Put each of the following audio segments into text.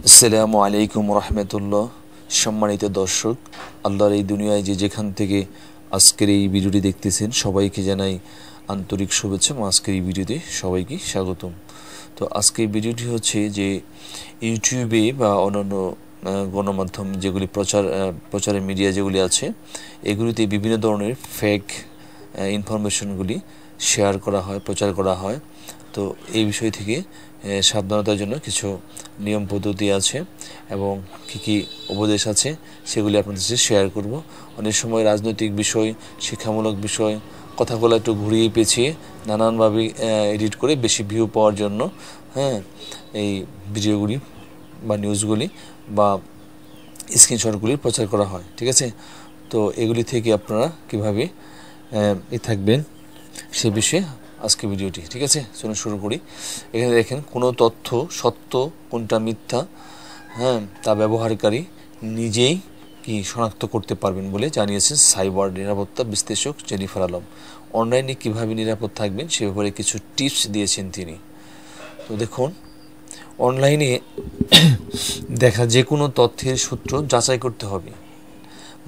আসসালামু আলাইকুম রহমতুল্লাহ। সম্মানিত দর্শক, আল্লাহর এই দুনিয়ায় যে যেখান থেকে আজকের এই ভিডিওটি দেখতেছেন সবাইকে জানাই আন্তরিক শুভেচ্ছা এবং আজকের এই ভিডিওতে সবাইকে স্বাগতম। তো আজকের ভিডিওটি হচ্ছে যে ইউটিউবে বা অন্যান্য গণমাধ্যম যেগুলি প্রচারের মিডিয়া যেগুলি আছে এগুলিতে বিভিন্ন ধরনের ফেক ইনফরমেশনগুলি শেয়ার করা হয়, প্রচার করা হয়। তো এই বিষয় থেকে সাবধানতার জন্য কিছু নিয়ম পদ্ধতি আছে এবং কী কী উপদেশ আছে সেগুলি আপনাদের সাথে শেয়ার করব। অনেক সময় রাজনৈতিক বিষয়, শিক্ষামূলক বিষয়, কথাগুলো একটু ঘুরিয়ে পেঁচিয়ে নানানভাবে এডিট করে বেশি ভিউ পাওয়ার জন্য এই ভিডিওগুলি বা নিউজগুলি বা স্ক্রিনশটগুলি প্রচার করা হয়। ঠিক আছে, তো এগুলি থেকে আপনারা কীভাবে থাকবেন সে বিষয়ে আজকে ভিডিওটি। ঠিক আছে, চলুন শুরু করি। এখানে দেখেন কোনো তথ্য সত্য কোনটা মিথ্যা তা ব্যবহারকারী নিজেই কি শনাক্ত করতে পারবেন বলে জানিয়েছেন সাইবার নিরাপত্তা বিশ্লেষক জেনিফার আলম। অনলাইনে কিভাবে নিরাপদ থাকবেন সে ব্যাপারে কিছু টিপস দিয়েছেন তিনি। তো দেখুন, অনলাইনে দেখা যে কোনো তথ্যের সূত্র যাচাই করতে হবে।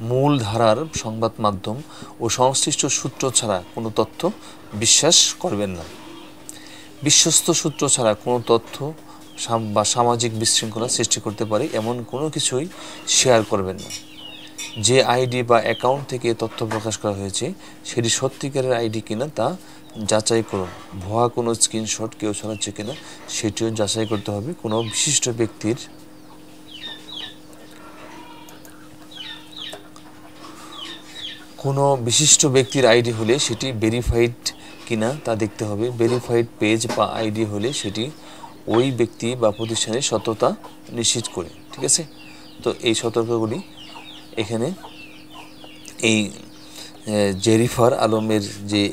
মূল ধারার সংবাদ মাধ্যম ও সংশ্লিষ্ট সূত্র ছাড়া কোনো তথ্য বিশ্বাস করবেন না। বিশ্বস্ত সূত্র ছাড়া কোনো তথ্য বা সামাজিক বিশৃঙ্খলা সৃষ্টি করতে পারে এমন কোনো কিছুই শেয়ার করবেন না। যে আইডি বা অ্যাকাউন্ট থেকে তথ্য প্রকাশ করা হয়েছে সেটি সত্যিকারের আইডি কিনা তা যাচাই করুন। ভুয়া কোনো স্ক্রিনশট কেউ ছড়াচ্ছে কিনা সেটিও যাচাই করতে হবে। কোনো বিশিষ্ট ব্যক্তির আইডি হলে সেটি ভেরিফাইড কিনা তা দেখতে হবে। ভেরিফাইড পেজ বা আইডি হলে সেটি ওই ব্যক্তি বা প্রতিষ্ঠানের সততা নিশ্চিত করে। ঠিক আছে, তো এই সতর্কগুলি এখানে এই জেনিফার আলমের যে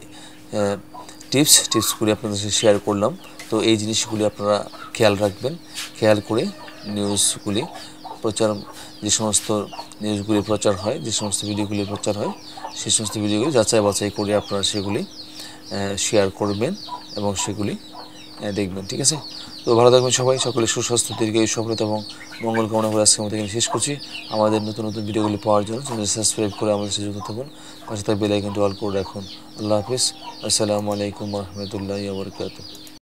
টিপসগুলি আপনাদের সাথে শেয়ার করলাম। তো এই জিনিসগুলি আপনারা খেয়াল রাখবেন, খেয়াল করে নিউজগুলি যে সমস্ত নিউজগুলি প্রচার হয়, যে সমস্ত ভিডিওগুলি প্রচার হয় সেই সমস্ত ভিডিওগুলি যাচাই বাছাই করে আপনারা সেগুলি শেয়ার করবেন এবং সেগুলি দেখবেন। ঠিক আছে, তো ভালো থাকবেন সবাই। সকলে সুস্বাস্থ্য, দীর্ঘায়ু, সফলতা এবং মঙ্গল কামনা করে আজকের মতো এখানে শেষ করছি। আমাদের নতুন নতুন ভিডিওগুলি পাওয়ার জন্য চ্যানেল সাবস্ক্রাইব করে আমাদের সাথে যুক্ত থাকুন, পাশে থাকা বেল আইকনটি অল করে রাখুন। আল্লাহ হাফিজ। আসসালামু আলাইকুম রহমতুল্লাহি ওয়া বারাকাতুহু।